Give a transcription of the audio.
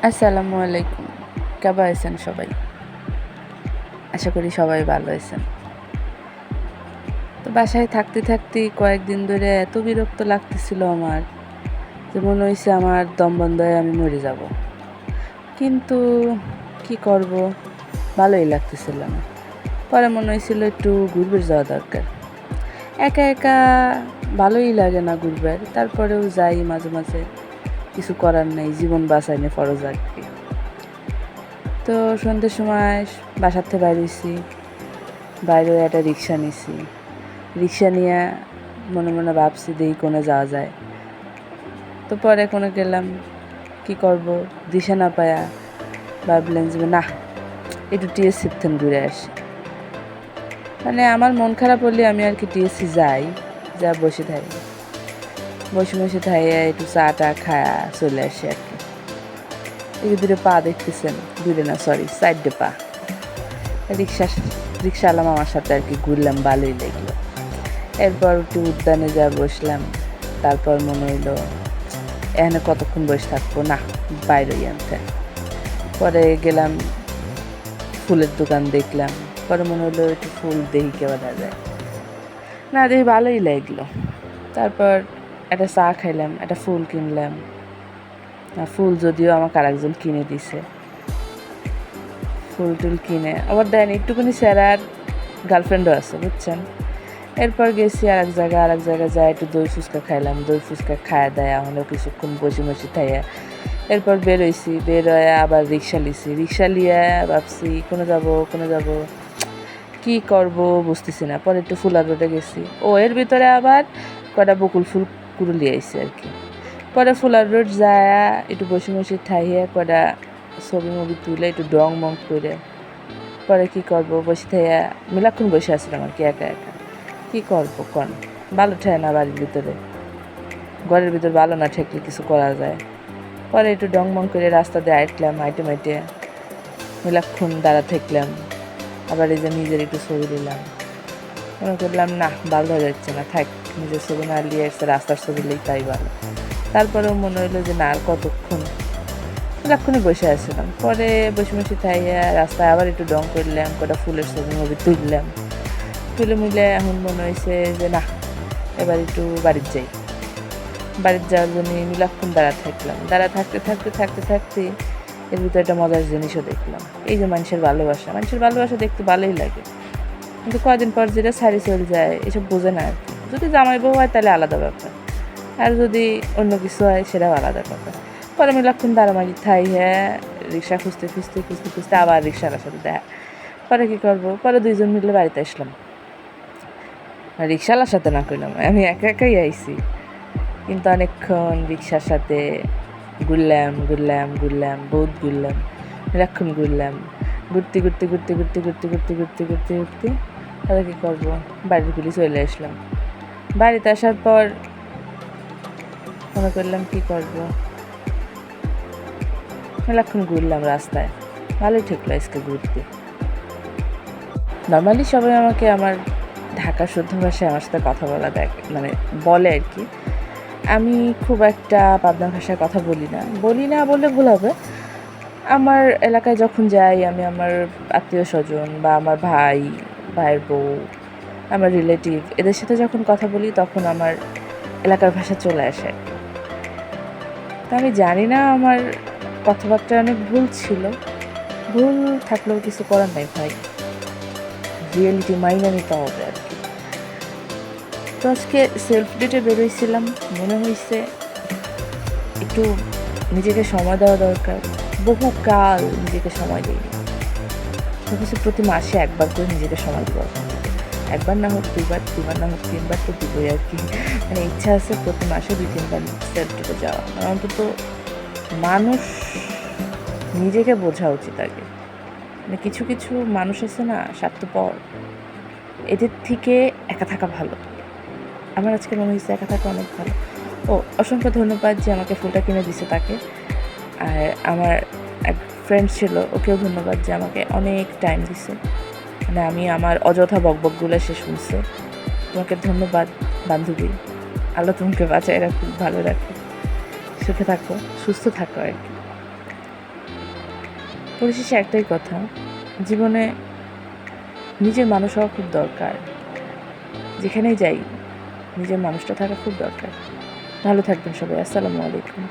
আসসালামু আলাইকুম। কেমন আছেন সবাই? আশা করি সবাই ভালো আছেন। তো বাসায় থাকতে কয়েকদিন ধরে এত বিরক্ত লাগতেছিল আমার যে মনে হইছে আমার দম বন্ধ হয়ে আমি মরে যাব। কিন্তু কি করব, ভালোই লাগতেছিল না। পরে মনে হয়েছিল একটু ঘুরবে যাওয়া দরকার। একা একা ভালোই লাগে না ঘুরবার, তারপরেও যাই মাঝে মাঝে। কিছু করার নেই, জীবন বাঁচাইনে ফরজ আর কি। তো সন্ধ্যের সময় বাসার থেকে বাইরে হয়েছি, বাইরে একটা রিক্সা নিছি। রিক্সা নিয়ে মনে মনে ভাবছি দেখি কোনে যাওয়া যায়। তো পরে কোনে গেলাম, কি করব, দিশা না পায়া ভাবলেন যে না, একটু টিএসসি থেকে ঘুরে আসি। মানে আমার মন খারাপ হলে আমি আর কি টিএসসি যাই, যা বসে থাকি, বসে থাইয়া একটু চা টা খায়া চলে আসি আর কি। এই দূরে পা দেখতেছেন, দূরে না সরি সাইডে পা। রিক্সাওয়ালা মামার সাথে আর কি ঘুরলাম, ভালোই লাগলো। এরপর একটু উদ্যানে যা বসলাম। তারপর মনে হইলো এখানে কতক্ষণ বসে থাকবো, না বাইরেই আনতে। পরে গেলাম, ফুলের দোকান দেখলাম। পরে মনে হলো একটু ফুল দেখি কেমন যায়, না দেখি ভালোই লাগলো। তারপর একটা চা খাইলাম, একটা ফুল কিনলাম। ফুল যদিও আমাকে আরেকজন কিনে দিছে। ফুল টুল কিনে আবার দেন একটুখানি স্যারার গার্লফ্রেন্ডও আছে, বুঝছেন। এরপর গেছি আর এক জায়গায় যাই একটু দই ফুচকা খাইলাম। দই ফুচকা খায়া দেয়া হলো কিছুক্ষণ বসে থাইয়া। এরপর বের হয়ে আবার রিক্সা লিয়ে ভাবছি কোনো যাব, কি করব বুঝতেছি না। পরে একটু ফুলার রোডে গেছি, এর ভিতরে আবার কটা বকুল ফুল কুড়ুলি আইছে আর কি। পরে ফুলার রোড যায় একটু বসে থাইয়া কটা ছবি মবি তুলে একটু ডং মং করে পরে কি করব, বসে থাইয়া মিলাক্ষণ বসে আসলাম আর কি একা একা। কি করবো কন, ভালো ঠেয় না বাড়ির ভিতরে, ঘরের ভিতর ভালো না ঠেকলে কিছু করা যায়। পরে একটু ডং মং করে রাস্তা দিয়ে হাইটে মিলাক্ষণ দাঁড়া থাকলাম। আবার এই যে নিজের একটু ছবি দিলাম। মনে করলাম না, ভালো হয়ে যাচ্ছে না, থাক, নিজের ছবি না নিয়ে এসে রাস্তার ছবি নিলেই তাই ভালো। তারপরেও মনে হইলো যে না, আর কতক্ষণ, মিলাক্ষণে বসে আসছিলাম। পরে বসে থাইয়া রাস্তায় আবার একটু ডং করলাম, কটা ফুলের ছবি মবি তুলে মিলে এখন মনে হয়েছে যে না, এবার একটু বাড়ির যাওয়ার জন্য মিলাক্ষণ দাঁড়া থাকতে এর ভিতরে একটা মজার জিনিসও দেখলাম। এই যে মানুষের ভালোবাসা দেখতে ভালোই লাগে, কিন্তু কদিন পর যেটা সারি চলে যায় এসব বোঝে না আর কি। যদি জামাই বউ হয় তাহলে আলাদা ব্যাপার, আর যদি অন্য কিছু হয় সেটাও আলাদা ব্যাপার। পরে মিলাক্ষণ দাঁড়ামারি রিক্সা খুঁজতে আবার রিক্সার সাথে দেখা। পরে কি করবো, পরে দুইজন মিলে বাড়িতে আসলাম। রিক্সাওয়ালার সাথে না করলাম, আমি একাই আইছি। কিন্তু অনেকক্ষণ রিক্সার সাথে ঘুরলাম, বহুত ঘুরলাম, অনেকক্ষণ ঘুরলাম। ঘুরতে তাহলে কী করবো, বাড়ির গুলি চলে আসলাম। বাড়িতে আসার পর মনে করলাম কী করবো, অনেকক্ষণ ঘুরলাম রাস্তায়, ভালোই ঠেকলো আজকে ঘুরতে। নর্মালি সবাই আমাকে আমার ঢাকার শুদ্ধ ভাষায় আমার সাথে কথা বলে আর কি। আমি খুব একটা পাবনা ভাষায় কথা বলি না বললে ভুল হবে। আমার এলাকায় যখন যাই, আমি আমার আত্মীয় স্বজন বা আমার ভাইয়ের বউ, আমার রিলেটিভ, এদের সাথে যখন কথা বলি তখন আমার এলাকার ভাষা চলে আসে। তো আমি জানি না, আমার কথাবার্তা অনেক ভুল ছিল, ভুল থাকলেও কিছু করার নাই ভাই, রিয়েলিটি মাইনে নিতে হবে আর কি। তো আজকে সেলফ ডেটে বেরোইছিলাম, মনে হয়েছে একটু নিজেকে সময় দেওয়া দরকার। বহুকাল নিজেকে সময় দিইনি, ভেবেছি প্রতি মাসে একবার করে নিজেকে সময় দেবো। একবার না হোক দুবার না হোক তিনবার তো দিবই আর কি। মানে ইচ্ছা আছে প্রতি মাসে 2-3 বার সেলফ ডেটে যাওয়া। অন্তত মানুষ নিজেকে বোঝা উচিত আগে। মানে কিছু মানুষ আছে না স্বার্থপর, এদের থেকে একা থাকা ভালো। আমার আজকে মনে হয়েছে একা থাকা অনেক ভালো। অসংখ্য ধন্যবাদ যে আমাকে ফুলটা কিনে দিছে তাকে। আর আমার এক ফ্রেন্ড ছিল, ওকেও ধন্যবাদ যে আমাকে অনেক টাইম দিছে। মানে আমি আমার অযথা বকবকগুলো সে শুনছে। তোমাকে ধন্যবাদ বান্ধবী। আল্লাহ তোমাকে বাঁচায় রাখুক, ভালো রাখুক, সুখে থাকো, সুস্থ থাকো আর কি। পরিশেষে একটাই কথা, জীবনে নিজের মানুষ হওয়া খুব দরকার। যেখানেই যাই নিজের মানুষটা থাকা খুব দরকার। ভালো থাকবেন সবাই। আসসালামু আলাইকুম।